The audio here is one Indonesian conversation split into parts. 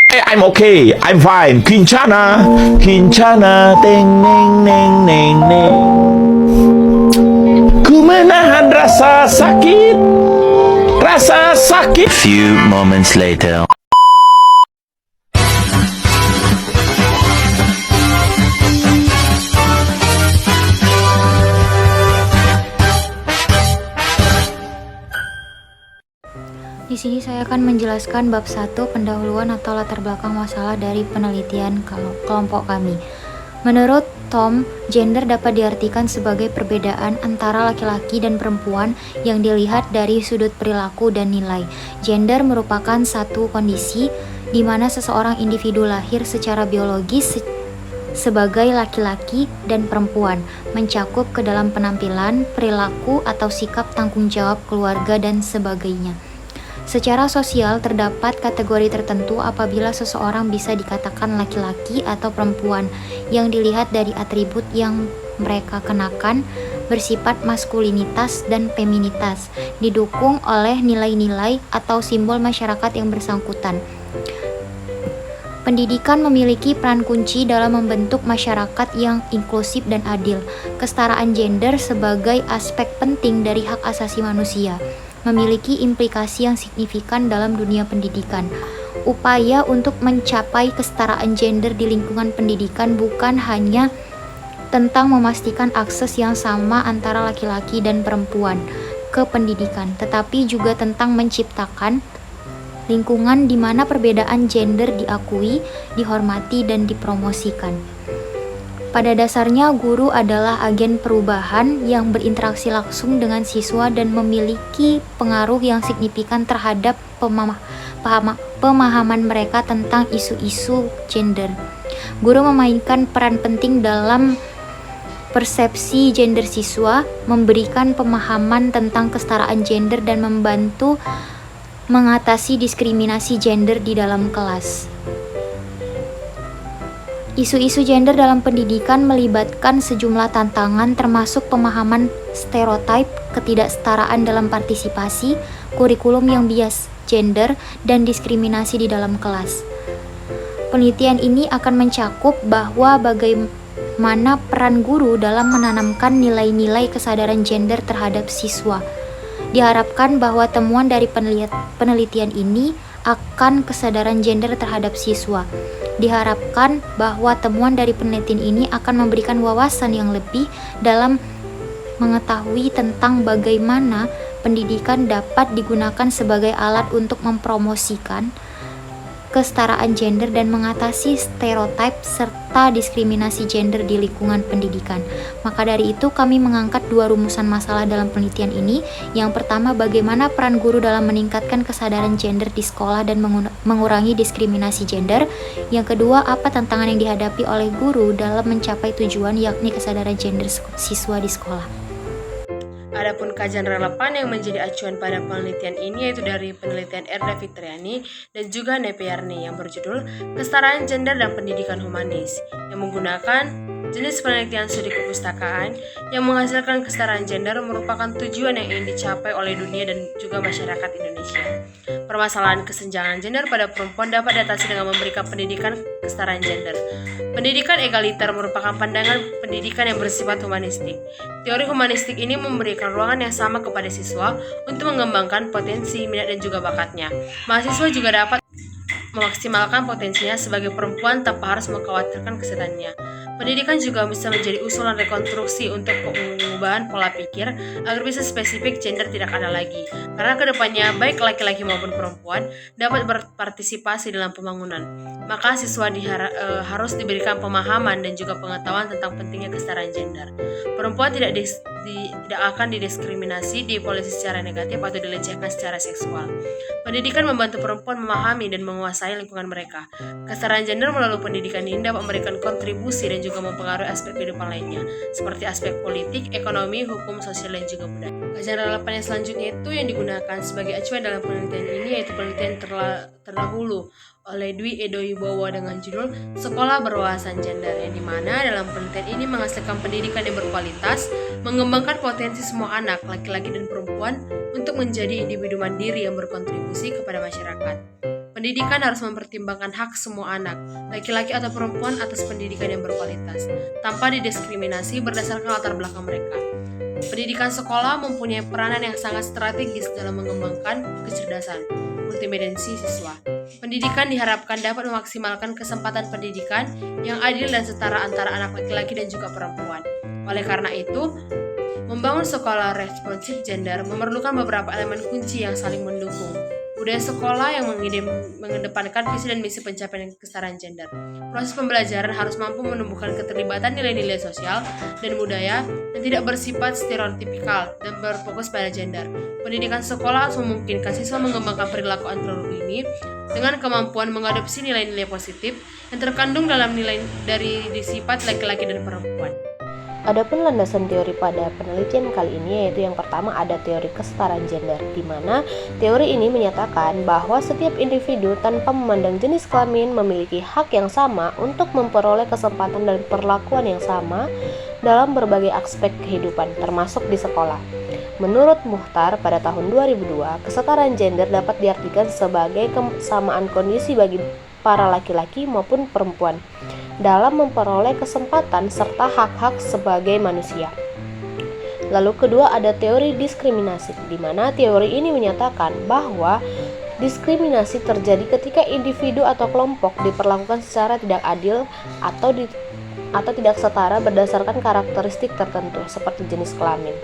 I'm okay. I'm fine. Kincana, Kincana, teng neng neng neng neng. Ku menahan rasa sakit, rasa sakit. Few moments later. Di sini saya akan menjelaskan bab 1 pendahuluan atau latar belakang masalah dari penelitian kelompok kami. Menurut Tom, gender dapat diartikan sebagai perbedaan antara laki-laki dan perempuan yang dilihat dari sudut perilaku dan nilai. Gender merupakan satu kondisi di mana seseorang individu lahir secara biologis sebagai laki-laki dan perempuan, mencakup ke dalam penampilan, perilaku atau sikap tanggung jawab keluarga dan sebagainya. Secara sosial, terdapat kategori tertentu apabila seseorang bisa dikatakan laki-laki atau perempuan yang dilihat dari atribut yang mereka kenakan bersifat maskulinitas dan feminitas, didukung oleh nilai-nilai atau simbol masyarakat yang bersangkutan. Pendidikan memiliki peran kunci dalam membentuk masyarakat yang inklusif dan adil. Kesetaraan gender sebagai aspek penting dari hak asasi manusia memiliki implikasi yang signifikan dalam dunia pendidikan. Upaya untuk mencapai kesetaraan gender di lingkungan pendidikan bukan hanya tentang memastikan akses yang sama antara laki-laki dan perempuan ke pendidikan, tetapi juga tentang menciptakan lingkungan di mana perbedaan gender diakui, dihormati, dan dipromosikan. Pada dasarnya, guru adalah agen perubahan yang berinteraksi langsung dengan siswa dan memiliki pengaruh yang signifikan terhadap pemahaman mereka tentang isu-isu gender. Guru memainkan peran penting dalam persepsi gender siswa, memberikan pemahaman tentang kesetaraan gender, dan membantu mengatasi diskriminasi gender di dalam kelas. Isu-isu gender dalam pendidikan melibatkan sejumlah tantangan termasuk pemahaman stereotip, ketidaksetaraan dalam partisipasi, kurikulum yang bias gender, dan diskriminasi di dalam kelas. Penelitian ini akan mencakup bahwa bagaimana peran guru dalam menanamkan nilai-nilai kesadaran gender terhadap siswa. Diharapkan bahwa temuan dari penelitian ini akan kesadaran gender terhadap siswa. Diharapkan bahwa temuan dari penelitian ini akan memberikan wawasan yang lebih dalam mengetahui tentang bagaimana pendidikan dapat digunakan sebagai alat untuk mempromosikan kesetaraan gender dan mengatasi stereotip serta diskriminasi gender di lingkungan pendidikan. Maka dari itu kami mengangkat 2 rumusan masalah dalam penelitian ini. Yang pertama, bagaimana peran guru dalam meningkatkan kesadaran gender di sekolah dan mengurangi diskriminasi gender. Yang kedua, apa tantangan yang dihadapi oleh guru dalam mencapai tujuan yakni kesadaran gender siswa di sekolah. Adapun kajian relevan yang menjadi acuan pada penelitian ini yaitu dari penelitian Erda Fitriani dan juga Nepiarni yang berjudul Kesetaraan Gender dan Pendidikan Humanis yang menggunakan jenis penelitian studi kepustakaan yang menghasilkan kesetaraan gender merupakan tujuan yang ingin dicapai oleh dunia dan juga masyarakat Indonesia. Permasalahan kesenjangan gender pada perempuan dapat diatasi dengan memberikan pendidikan kesetaraan gender. Pendidikan egaliter merupakan pandangan pendidikan yang bersifat humanistik. Teori humanistik ini memberikan ruangan yang sama kepada siswa untuk mengembangkan potensi, minat, dan juga bakatnya. Mahasiswa juga dapat memaksimalkan potensinya sebagai perempuan tanpa harus mengkhawatirkan kesehatannya. Pendidikan juga bisa menjadi usulan rekonstruksi untuk pengubahan pola pikir agar bisa spesifik gender tidak ada lagi. Karena kedepannya baik laki-laki maupun perempuan dapat berpartisipasi dalam pembangunan. Maka siswa harus diberikan pemahaman dan juga pengetahuan tentang pentingnya kesetaraan gender. Perempuan tidak akan didiskriminasi, dipolisi secara negatif atau dilecehkan secara seksual. Pendidikan membantu perempuan memahami dan menguasai lingkungan mereka. Kesetaraan gender melalui pendidikan ini dapat memberikan kontribusi dan juga mempengaruhi aspek kehidupan lainnya, seperti aspek politik, ekonomi, hukum, sosial, dan juga budaya. Kajian relevan yang selanjutnya itu yang digunakan sebagai acuan dalam penelitian ini yaitu penelitian terdahulu oleh Dwi Edo Wibowo dengan judul Sekolah Berwawasan Gender, yang dimana dalam penelitian ini menghasilkan pendidikan yang berkualitas, mengembangkan potensi semua anak, laki-laki dan perempuan untuk menjadi individu mandiri yang berkontribusi kepada masyarakat. Pendidikan harus mempertimbangkan hak semua anak, laki-laki atau perempuan atas pendidikan yang berkualitas, tanpa didiskriminasi berdasarkan latar belakang mereka. Pendidikan sekolah mempunyai peranan yang sangat strategis dalam mengembangkan kecerdasan multidimensi siswa. Pendidikan diharapkan dapat memaksimalkan kesempatan pendidikan yang adil dan setara antara anak laki-laki dan juga perempuan. Oleh karena itu, membangun sekolah responsif gender memerlukan beberapa elemen kunci yang saling mendukung. Budaya sekolah yang mengedepankan visi dan misi pencapaian kesetaraan gender. Proses pembelajaran harus mampu menumbuhkan keterlibatan nilai-nilai sosial dan budaya yang tidak bersifat stereotipikal dan berfokus pada gender. Pendidikan sekolah harus memungkinkan siswa mengembangkan perilaku antropologi dengan kemampuan mengadopsi nilai-nilai positif yang terkandung dalam nilai dari sifat laki-laki dan perempuan. Adapun landasan teori pada penelitian kali ini yaitu yang pertama ada teori kesetaraan gender, di mana teori ini menyatakan bahwa setiap individu tanpa memandang jenis kelamin memiliki hak yang sama untuk memperoleh kesempatan dan perlakuan yang sama dalam berbagai aspek kehidupan, termasuk di sekolah. Menurut Muhtar pada tahun 2002, kesetaraan gender dapat diartikan sebagai kesamaan kondisi bagi para laki-laki maupun perempuan dalam memperoleh kesempatan serta hak-hak sebagai manusia. Lalu kedua ada teori diskriminasi, di mana teori ini menyatakan bahwa diskriminasi terjadi ketika individu atau kelompok diperlakukan secara tidak adil atau tidak setara berdasarkan karakteristik tertentu seperti jenis kelamin.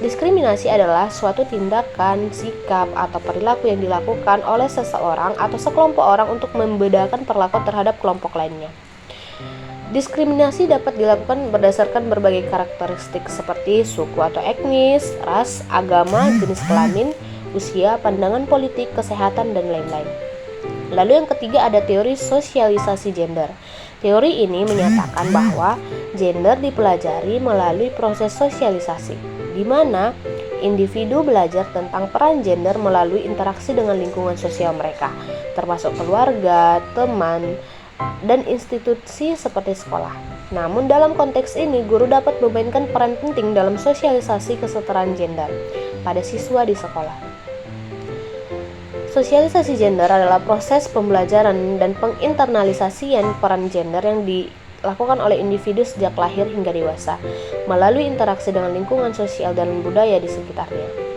Diskriminasi adalah suatu tindakan, sikap, atau perilaku yang dilakukan oleh seseorang atau sekelompok orang untuk membedakan perlakuan terhadap kelompok lainnya. Diskriminasi dapat dilakukan berdasarkan berbagai karakteristik seperti suku atau etnis, ras, agama, jenis kelamin, usia, pandangan politik, kesehatan, dan lain-lain. Lalu yang ketiga ada teori sosialisasi gender. Teori ini menyatakan bahwa gender dipelajari melalui proses sosialisasi, di mana individu belajar tentang peran gender melalui interaksi dengan lingkungan sosial mereka, termasuk keluarga, teman, dan institusi seperti sekolah. Namun dalam konteks ini, guru dapat memainkan peran penting dalam sosialisasi kesetaraan gender pada siswa di sekolah. Sosialisasi gender adalah proses pembelajaran dan penginternalisasian peran gender yang dilakukan oleh individu sejak lahir hingga dewasa, melalui interaksi dengan lingkungan sosial dan budaya di sekitarnya.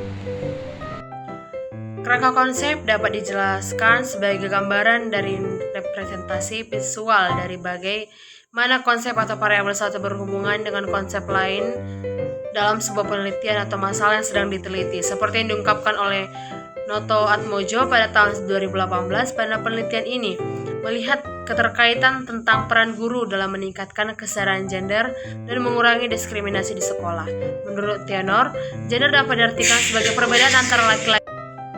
Kerangka konsep dapat dijelaskan sebagai gambaran dari representasi visual dari bagaimana konsep atau variabel satu berhubungan dengan konsep lain dalam sebuah penelitian atau masalah yang sedang diteliti, seperti yang diungkapkan oleh Noto Atmojo pada tahun 2018 pada penelitian ini, melihat keterkaitan tentang peran guru dalam meningkatkan kesetaraan gender dan mengurangi diskriminasi di sekolah. Menurut Theonor, gender dapat diartikan sebagai perbedaan antara laki-laki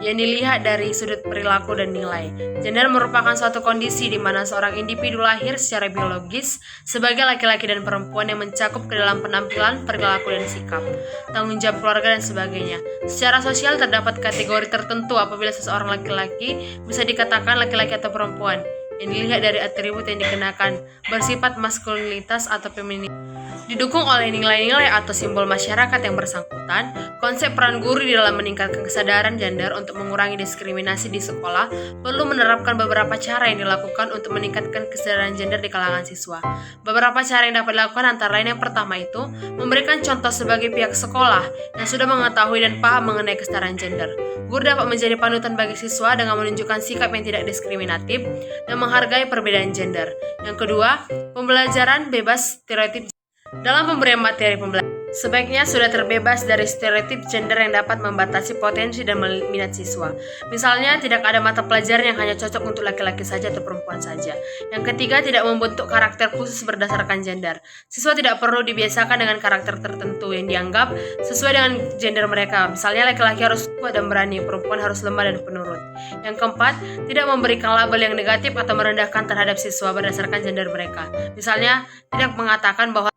yang dilihat dari sudut perilaku dan nilai. Gender merupakan suatu kondisi di mana seorang individu lahir secara biologis sebagai laki-laki dan perempuan yang mencakup ke dalam penampilan, perilaku, dan sikap, tanggung jawab keluarga, dan sebagainya. Secara sosial terdapat kategori tertentu apabila seseorang laki-laki bisa dikatakan laki-laki atau perempuan, yang dilihat dari atribut yang dikenakan, bersifat maskulinitas atau feminitas. Didukung oleh nilai-nilai atau simbol masyarakat yang bersangkutan, konsep peran guru di dalam meningkatkan kesadaran gender untuk mengurangi diskriminasi di sekolah perlu menerapkan beberapa cara yang dilakukan untuk meningkatkan kesadaran gender di kalangan siswa. Beberapa cara yang dapat dilakukan antara lain yang pertama itu, memberikan contoh sebagai pihak sekolah yang sudah mengetahui dan paham mengenai kesetaraan gender. Guru dapat menjadi panutan bagi siswa dengan menunjukkan sikap yang tidak diskriminatif dan menghargai perbedaan gender. Yang kedua, pembelajaran bebas stereotip. Dalam pemberian materi pembelajaran, sebaiknya sudah terbebas dari stereotip gender yang dapat membatasi potensi dan minat siswa. Misalnya, tidak ada mata pelajaran yang hanya cocok untuk laki-laki saja atau perempuan saja. Yang ketiga, tidak membentuk karakter khusus berdasarkan gender. Siswa tidak perlu dibiasakan dengan karakter tertentu yang dianggap sesuai dengan gender mereka. Misalnya, laki-laki harus kuat dan berani, perempuan harus lemah dan penurut. Yang keempat, tidak memberikan label yang negatif atau merendahkan terhadap siswa berdasarkan gender mereka. Misalnya, tidak mengatakan bahwa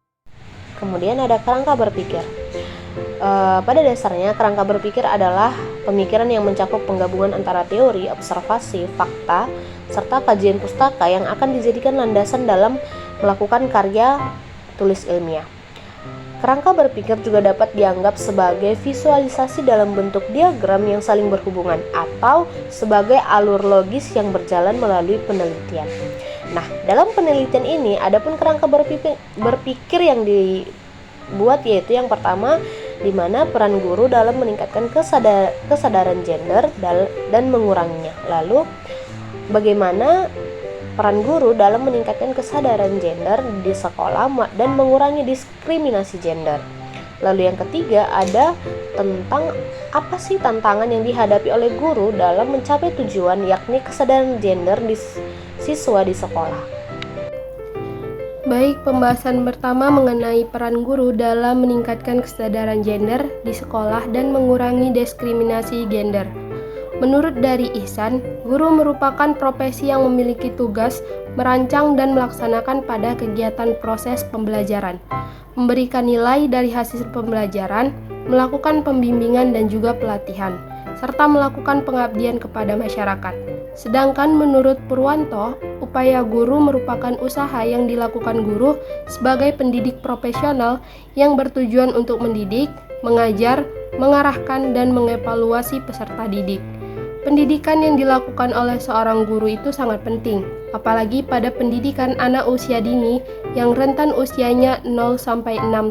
Kemudian ada kerangka berpikir. Pada dasarnya, kerangka berpikir adalah pemikiran yang mencakup penggabungan antara teori, observasi, fakta, serta kajian pustaka yang akan dijadikan landasan dalam melakukan karya tulis ilmiah. Kerangka berpikir juga dapat dianggap sebagai visualisasi dalam bentuk diagram yang saling berhubungan atau sebagai alur logis yang berjalan melalui penelitian. Nah, dalam penelitian ini adapun kerangka berpikir yang dibuat yaitu yang pertama, di mana peran guru dalam meningkatkan kesadaran gender dan menguranginya. Lalu, bagaimana peran guru dalam meningkatkan kesadaran gender di sekolah dan mengurangi diskriminasi gender. Lalu yang ketiga ada tentang apa sih tantangan yang dihadapi oleh guru dalam mencapai tujuan, yakni kesadaran gender di siswa di sekolah. Baik, pembahasan pertama mengenai peran guru dalam meningkatkan kesadaran gender di sekolah dan mengurangi diskriminasi gender. Menurut dari Ihsan, guru merupakan profesi yang memiliki tugas merancang dan melaksanakan pada kegiatan proses pembelajaran, memberikan nilai dari hasil pembelajaran, melakukan pembimbingan dan juga pelatihan, serta melakukan pengabdian kepada masyarakat. Sedangkan menurut Purwanto, upaya guru merupakan usaha yang dilakukan guru sebagai pendidik profesional yang bertujuan untuk mendidik, mengajar, mengarahkan, dan mengevaluasi peserta didik. Pendidikan yang dilakukan oleh seorang guru itu sangat penting, apalagi pada pendidikan anak usia dini yang rentan usianya 0-6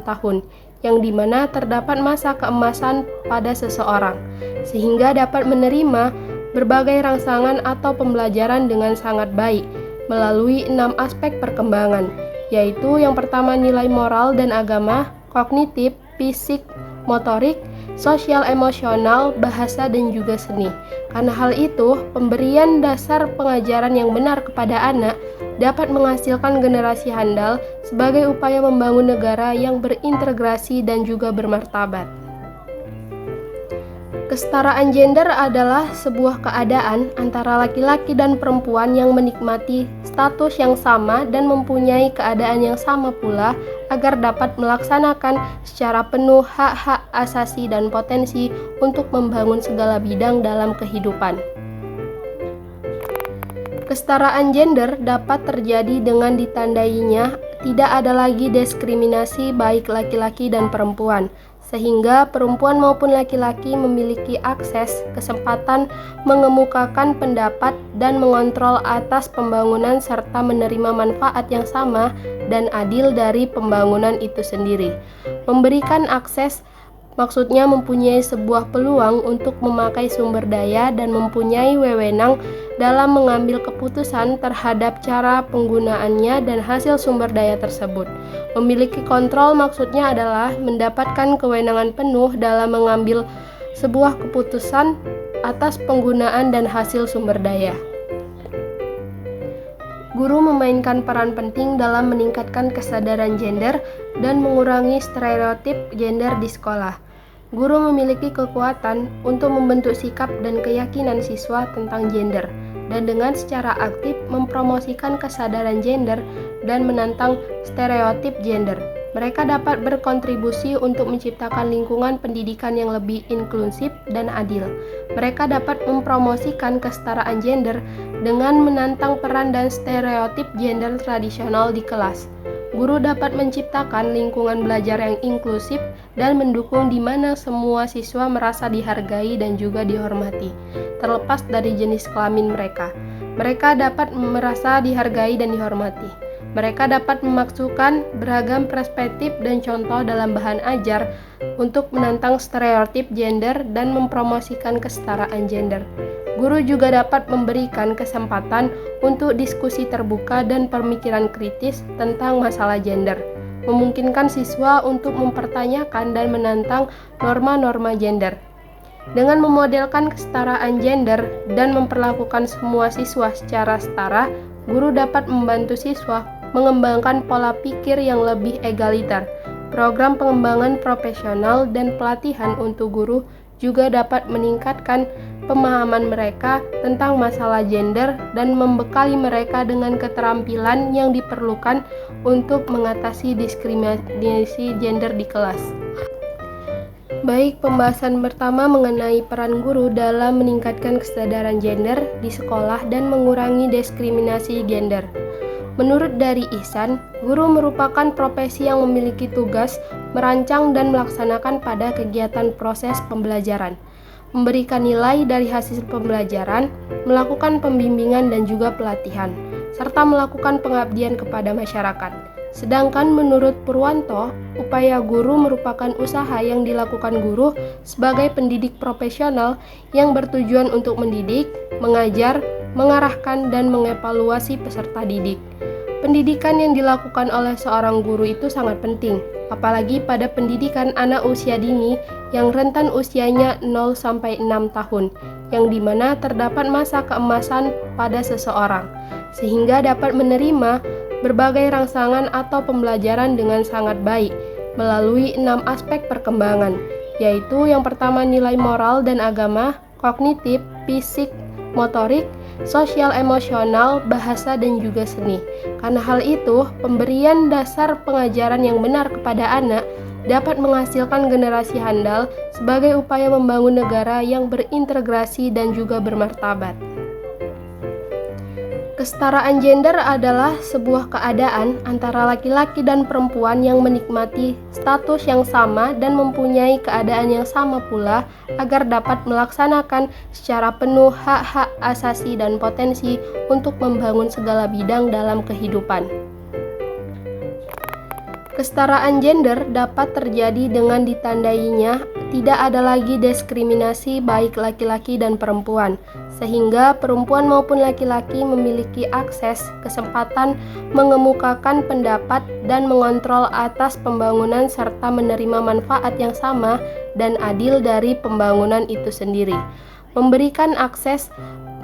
tahun, yang dimana terdapat masa keemasan pada seseorang, sehingga dapat menerima berbagai rangsangan atau pembelajaran dengan sangat baik, melalui 6 aspek perkembangan, yaitu yang pertama nilai moral dan agama, kognitif, fisik, motorik, sosial emosional, bahasa, dan juga seni. Karena hal itu, pemberian dasar pengajaran yang benar kepada anak dapat menghasilkan generasi handal sebagai upaya membangun negara yang berintegrasi dan juga bermartabat. Kesetaraan gender adalah sebuah keadaan antara laki-laki dan perempuan yang menikmati status yang sama dan mempunyai keadaan yang sama pula agar dapat melaksanakan secara penuh hak-hak asasi dan potensi untuk membangun segala bidang dalam kehidupan. Kesetaraan gender dapat terjadi dengan ditandainya tidak ada lagi diskriminasi baik laki-laki dan perempuan, sehingga perempuan maupun laki-laki memiliki akses, kesempatan mengemukakan pendapat dan mengontrol atas pembangunan serta menerima manfaat yang sama dan adil dari pembangunan itu sendiri. Memberikan akses maksudnya mempunyai sebuah peluang untuk memakai sumber daya dan mempunyai wewenang dalam mengambil keputusan terhadap cara penggunaannya dan hasil sumber daya tersebut. Memiliki kontrol maksudnya adalah mendapatkan kewenangan penuh dalam mengambil sebuah keputusan atas penggunaan dan hasil sumber daya. Guru memainkan peran penting dalam meningkatkan kesadaran gender dan mengurangi stereotip gender di sekolah. Guru memiliki kekuatan untuk membentuk sikap dan keyakinan siswa tentang gender, dan dengan secara aktif mempromosikan kesadaran gender dan menantang stereotip gender. Mereka dapat berkontribusi untuk menciptakan lingkungan pendidikan yang lebih inklusif dan adil. Mereka dapat mempromosikan kesetaraan gender dengan menantang peran dan stereotip gender tradisional di kelas. Guru dapat menciptakan lingkungan belajar yang inklusif dan mendukung di mana semua siswa merasa dihargai dan juga dihormati, terlepas dari jenis kelamin mereka. Mereka dapat merasa dihargai dan dihormati. Mereka dapat memasukkan beragam perspektif dan contoh dalam bahan ajar untuk menantang stereotip gender dan mempromosikan kesetaraan gender. Guru juga dapat memberikan kesempatan untuk diskusi terbuka dan pemikiran kritis tentang masalah gender, memungkinkan siswa untuk mempertanyakan dan menantang norma-norma gender. Dengan memodelkan kesetaraan gender dan memperlakukan semua siswa secara setara, guru dapat membantu siswa mengembangkan pola pikir yang lebih egaliter. Program pengembangan profesional dan pelatihan untuk guru juga dapat meningkatkan pemahaman mereka tentang masalah gender dan membekali mereka dengan keterampilan yang diperlukan untuk mengatasi diskriminasi gender di kelas. Baik, pembahasan pertama mengenai peran guru dalam meningkatkan kesadaran gender di sekolah dan mengurangi diskriminasi gender. Menurut dari Ihsan, guru merupakan profesi yang memiliki tugas merancang dan melaksanakan pada kegiatan proses pembelajaran, memberikan nilai dari hasil pembelajaran, melakukan pembimbingan dan juga pelatihan, serta melakukan pengabdian kepada masyarakat. Sedangkan menurut Purwanto, upaya guru merupakan usaha yang dilakukan guru sebagai pendidik profesional yang bertujuan untuk mendidik, mengajar, mengarahkan, dan mengevaluasi peserta didik. Pendidikan yang dilakukan oleh seorang guru itu sangat penting, apalagi pada pendidikan anak usia dini yang rentan usianya 0-6 tahun, yang dimana terdapat masa keemasan pada seseorang, sehingga dapat menerima berbagai rangsangan atau pembelajaran dengan sangat baik melalui 6 aspek perkembangan, yaitu yang pertama nilai moral dan agama, kognitif, fisik, motorik, sosial emosional, bahasa, dan juga seni. Karena hal itu, pemberian dasar pengajaran yang benar kepada anak dapat menghasilkan generasi handal sebagai upaya membangun negara yang berintegrasi dan juga bermartabat. Kesetaraan gender adalah sebuah keadaan antara laki-laki dan perempuan yang menikmati status yang sama dan mempunyai keadaan yang sama pula agar dapat melaksanakan secara penuh hak-hak asasi dan potensi untuk membangun segala bidang dalam kehidupan. Kesetaraan gender dapat terjadi dengan ditandainya tidak ada lagi diskriminasi baik laki-laki dan perempuan, sehingga perempuan maupun laki-laki memiliki akses, kesempatan mengemukakan pendapat dan mengontrol atas pembangunan serta menerima manfaat yang sama dan adil dari pembangunan itu sendiri. Memberikan akses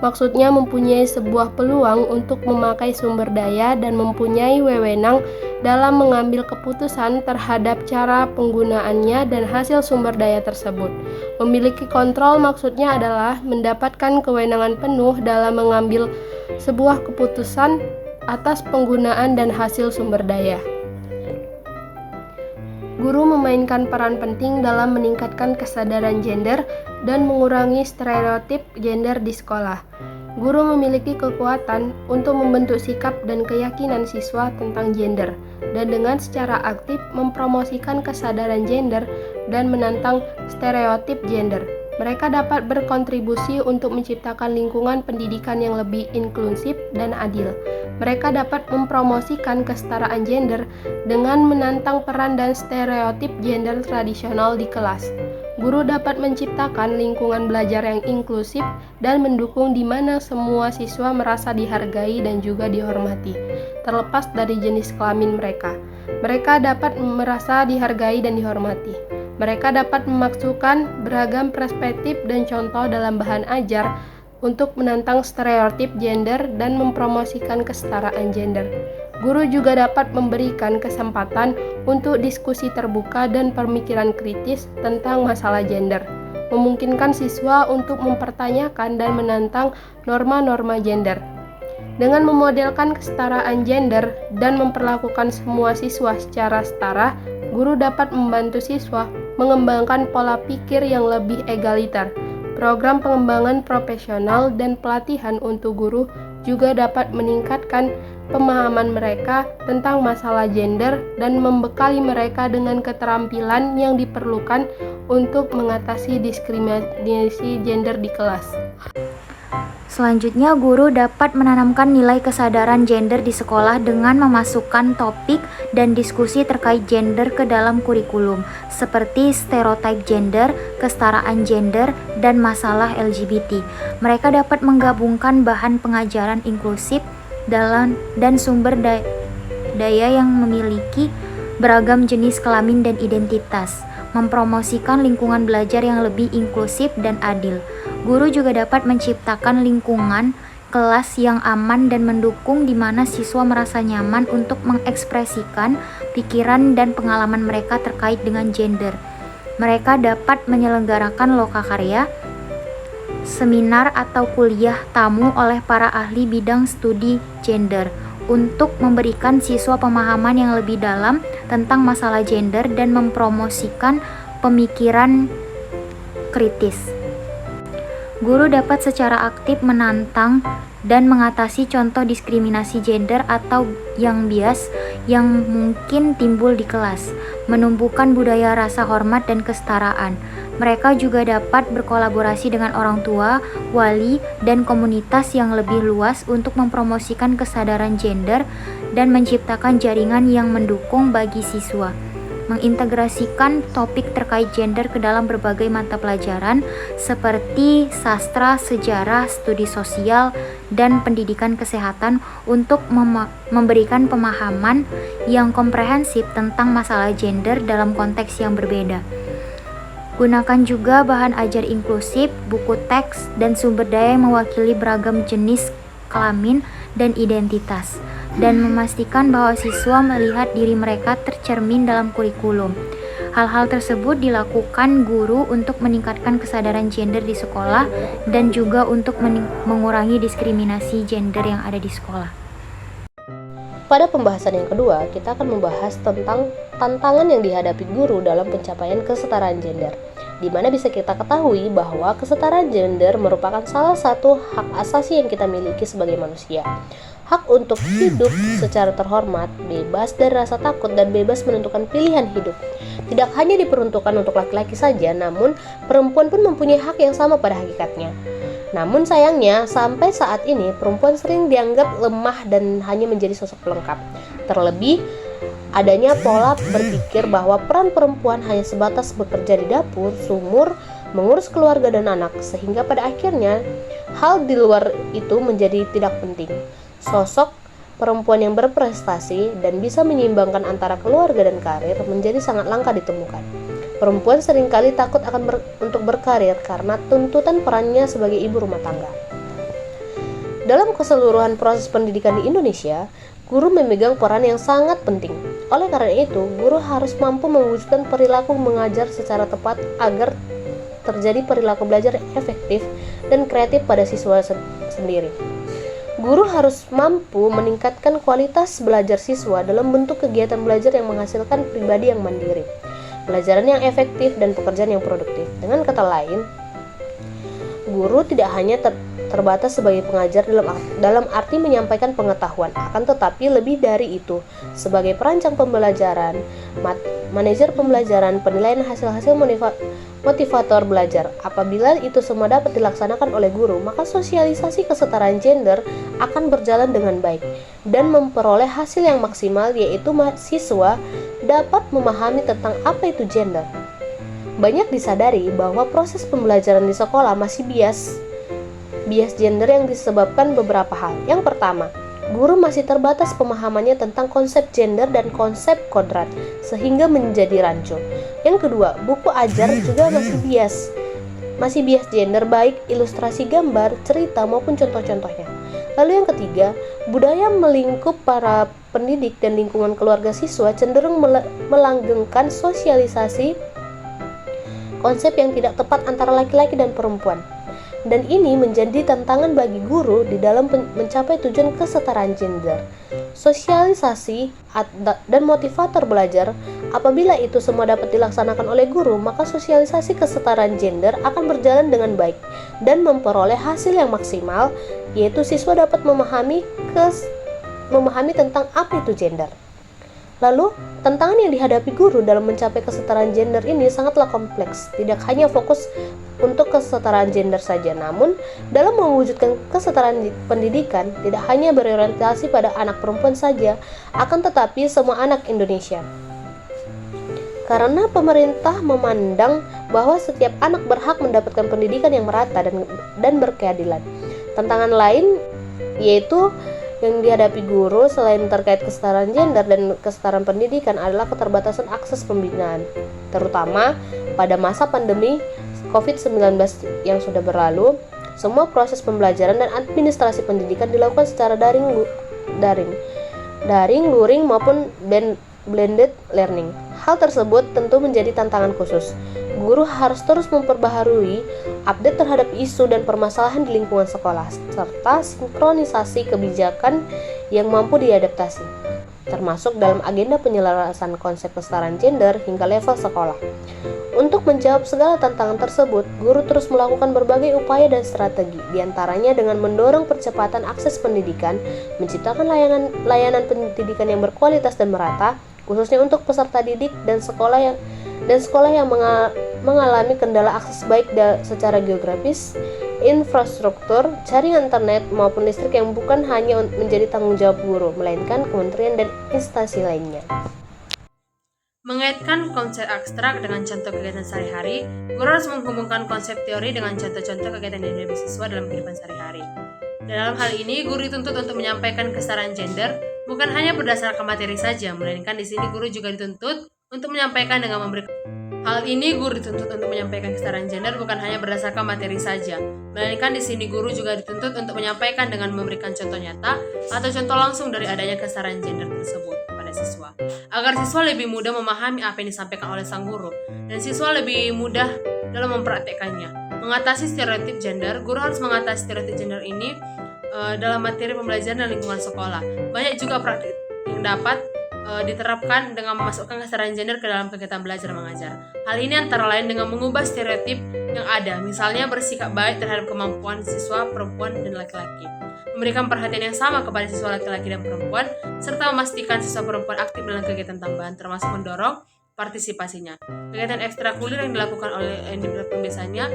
maksudnya mempunyai sebuah peluang untuk memakai sumber daya dan mempunyai wewenang dalam mengambil keputusan terhadap cara penggunaannya dan hasil sumber daya tersebut. Memiliki kontrol maksudnya adalah mendapatkan kewenangan penuh dalam mengambil sebuah keputusan atas penggunaan dan hasil sumber daya. Guru memainkan peran penting dalam meningkatkan kesadaran gender dan mengurangi stereotip gender di sekolah. Guru memiliki kekuatan untuk membentuk sikap dan keyakinan siswa tentang gender, dan dengan secara aktif mempromosikan kesadaran gender dan menantang stereotip gender. Mereka dapat berkontribusi untuk menciptakan lingkungan pendidikan yang lebih inklusif dan adil. Mereka dapat mempromosikan kesetaraan gender dengan menantang peran dan stereotip gender tradisional di kelas. Guru dapat menciptakan lingkungan belajar yang inklusif dan mendukung di mana semua siswa merasa dihargai dan juga dihormati, terlepas dari jenis kelamin mereka. Mereka dapat merasa dihargai dan dihormati. Mereka dapat memasukkan beragam perspektif dan contoh dalam bahan ajar untuk menantang stereotip gender dan mempromosikan kesetaraan gender. Guru juga dapat memberikan kesempatan untuk diskusi terbuka dan pemikiran kritis tentang masalah gender, memungkinkan siswa untuk mempertanyakan dan menantang norma-norma gender. Dengan memodelkan kesetaraan gender dan memperlakukan semua siswa secara setara, guru dapat membantu siswa mengembangkan pola pikir yang lebih egaliter. Program pengembangan profesional dan pelatihan untuk guru juga dapat meningkatkan pemahaman mereka tentang masalah gender dan membekali mereka dengan keterampilan yang diperlukan untuk mengatasi diskriminasi gender di kelas. Selanjutnya, guru dapat menanamkan nilai kesadaran gender di sekolah dengan memasukkan topik dan diskusi terkait gender ke dalam kurikulum, seperti stereotip gender, kesetaraan gender, dan masalah LGBT. Mereka dapat menggabungkan bahan pengajaran inklusif dan sumber daya yang memiliki beragam jenis kelamin dan identitas, mempromosikan lingkungan belajar yang lebih inklusif dan adil. Guru juga dapat menciptakan lingkungan kelas yang aman dan mendukung di mana siswa merasa nyaman untuk mengekspresikan pikiran dan pengalaman mereka terkait dengan gender. Mereka dapat menyelenggarakan lokakarya, seminar atau kuliah tamu oleh para ahli bidang studi gender untuk memberikan siswa pemahaman yang lebih dalam tentang masalah gender dan mempromosikan pemikiran kritis. Guru dapat secara aktif menantang dan mengatasi contoh diskriminasi gender atau yang bias yang mungkin timbul di kelas, menumbuhkan budaya rasa hormat dan kesetaraan. Mereka juga dapat berkolaborasi dengan orang tua, wali, dan komunitas yang lebih luas untuk mempromosikan kesadaran gender dan menciptakan jaringan yang mendukung bagi siswa. Mengintegrasikan topik terkait gender ke dalam berbagai mata pelajaran seperti sastra, sejarah, studi sosial, dan pendidikan kesehatan untuk memberikan pemahaman yang komprehensif tentang masalah gender dalam konteks yang berbeda. Gunakan juga bahan ajar inklusif, buku teks, dan sumber daya yang mewakili beragam jenis kelamin dan identitas, dan memastikan bahwa siswa melihat diri mereka tercermin dalam kurikulum. Hal-hal tersebut dilakukan guru untuk meningkatkan kesadaran gender di sekolah dan juga untuk mengurangi diskriminasi gender yang ada di sekolah. Pada pembahasan yang kedua, kita akan membahas tentang tantangan yang dihadapi guru dalam pencapaian kesetaraan gender, di mana bisa kita ketahui bahwa kesetaraan gender merupakan salah satu hak asasi yang kita miliki sebagai manusia. Hak untuk hidup secara terhormat, bebas dari rasa takut, dan bebas menentukan pilihan hidup. Tidak hanya diperuntukkan untuk laki-laki saja, namun perempuan pun mempunyai hak yang sama pada hakikatnya. Namun sayangnya, sampai saat ini perempuan sering dianggap lemah dan hanya menjadi sosok pelengkap. Terlebih, adanya pola berpikir bahwa peran perempuan hanya sebatas bekerja di dapur, sumur, mengurus keluarga dan anak, sehingga pada akhirnya hal di luar itu menjadi tidak penting. Sosok perempuan yang berprestasi dan bisa menyeimbangkan antara keluarga dan karir menjadi sangat langka ditemukan. Perempuan seringkali takut untuk berkarir karena tuntutan perannya sebagai ibu rumah tangga. Dalam keseluruhan proses pendidikan di Indonesia, guru memegang peran yang sangat penting. Oleh karena itu, guru harus mampu mewujudkan perilaku mengajar secara tepat agar terjadi perilaku belajar yang efektif dan kreatif pada siswa sendiri. Guru harus mampu meningkatkan kualitas belajar siswa dalam bentuk kegiatan belajar yang menghasilkan pribadi yang mandiri, pelajaran yang efektif, dan pekerjaan yang produktif. Dengan kata lain, guru tidak hanya terbatas sebagai pengajar dalam arti menyampaikan pengetahuan, akan tetapi lebih dari itu, sebagai perancang pembelajaran, manajer pembelajaran, penilaian hasil-hasil motivator belajar. Apabila itu semua dapat dilaksanakan oleh guru, maka sosialisasi kesetaraan gender akan berjalan dengan baik dan memperoleh hasil yang maksimal, yaitu siswa dapat memahami tentang apa itu gender. Banyak disadari bahwa proses pembelajaran di sekolah masih bias gender yang disebabkan beberapa hal. Yang pertama, guru masih terbatas pemahamannya tentang konsep gender dan konsep kodrat, sehingga menjadi rancu. Yang kedua, buku ajar juga masih bias gender, baik ilustrasi gambar, cerita, maupun contoh-contohnya. Lalu yang ketiga, budaya melingkup para pendidik dan lingkungan keluarga siswa cenderung melanggengkan sosialisasi konsep yang tidak tepat antara laki-laki dan perempuan. Dan ini menjadi tantangan bagi guru di dalam mencapai tujuan kesetaraan gender. Sosialisasi dan motivator belajar, apabila itu semua dapat dilaksanakan oleh guru, maka sosialisasi kesetaraan gender akan berjalan dengan baik dan memperoleh hasil yang maksimal, yaitu siswa dapat memahami tentang apa itu gender. Lalu, tantangan yang dihadapi guru dalam mencapai kesetaraan gender ini sangatlah kompleks, tidak hanya fokus untuk kesetaraan gender saja, namun dalam mewujudkan kesetaraan pendidikan tidak hanya berorientasi pada anak perempuan saja, akan tetapi semua anak Indonesia. Karena pemerintah memandang bahwa setiap anak berhak mendapatkan pendidikan yang merata dan berkeadilan. Tantangan lain yaitu yang dihadapi guru selain terkait kesetaraan gender dan kesetaraan pendidikan adalah keterbatasan akses pembinaan, terutama pada masa pandemi COVID-19 yang sudah berlalu. Semua proses pembelajaran dan administrasi pendidikan dilakukan secara daring, luring maupun blended learning. Hal tersebut tentu menjadi tantangan khusus. Guru harus terus memperbaharui update terhadap isu dan permasalahan di lingkungan sekolah, serta sinkronisasi kebijakan yang mampu diadaptasi. termasuk dalam agenda penyelarasan konsep kesetaraan gender hingga level sekolah. Untuk menjawab segala tantangan tersebut, guru terus melakukan berbagai upaya dan strategi, diantaranya dengan mendorong percepatan akses pendidikan, menciptakan layanan pendidikan yang berkualitas dan merata, khususnya untuk peserta didik dan sekolah yang mengalami kendala akses baik secara geografis, infrastruktur, jaringan internet maupun listrik yang bukan hanya menjadi tanggung jawab guru, melainkan kementerian dan instansi lainnya. Mengaitkan konsep abstrak dengan contoh kegiatan sehari-hari, guru harus menghubungkan konsep teori dengan contoh-contoh kegiatan yang dihadapi siswa dalam kehidupan sehari-hari. Dan dalam hal ini, guru dituntut untuk menyampaikan kesetaraan gender bukan hanya berdasarkan materi saja, melainkan di sini guru juga dituntut untuk menyampaikan dengan memberikan Hal ini guru dituntut untuk menyampaikan kesetaraan gender bukan hanya berdasarkan materi saja, melainkan di sini guru juga dituntut untuk menyampaikan dengan memberikan contoh nyata atau contoh langsung dari adanya kesetaraan gender tersebut kepada siswa, agar siswa lebih mudah memahami apa yang disampaikan oleh sang guru dan siswa lebih mudah dalam mempraktekannya. Mengatasi stereotip gender, guru harus mengatasi stereotip gender ini dalam materi pembelajaran dan lingkungan sekolah. Banyak juga praktik yang dapat diterapkan dengan memasukkan kesetaraan gender ke dalam kegiatan belajar mengajar. Hal ini antara lain dengan mengubah stereotip yang ada, misalnya bersikap baik terhadap kemampuan siswa perempuan dan laki-laki, memberikan perhatian yang sama kepada siswa laki-laki dan perempuan, serta memastikan siswa perempuan aktif dalam kegiatan tambahan, termasuk mendorong partisipasinya. Kegiatan ekstrakurikuler yang dilakukan biasanya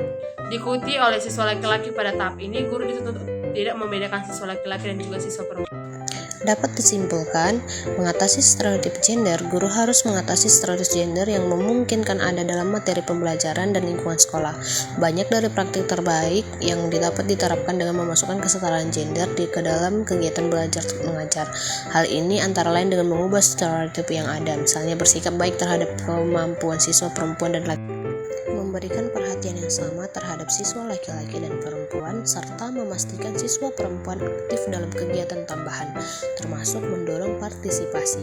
diikuti oleh siswa laki-laki. Pada tahap ini, guru dituntut tidak membedakan siswa laki-laki dan juga siswa perempuan. Dapat disimpulkan, mengatasi stereotip gender, guru harus mengatasi stereotip gender yang memungkinkan ada dalam materi pembelajaran dan lingkungan sekolah. Banyak dari praktik terbaik yang dapat diterapkan dengan memasukkan kesetaraan gender ke dalam kegiatan belajar mengajar. Hal ini antara lain dengan mengubah stereotip yang ada, misalnya bersikap baik terhadap kemampuan siswa perempuan dan laki-laki, memberikan perhatian yang sama terhadap siswa laki-laki dan perempuan, serta memastikan siswa perempuan aktif dalam kegiatan tambahan, termasuk mendorong partisipasi.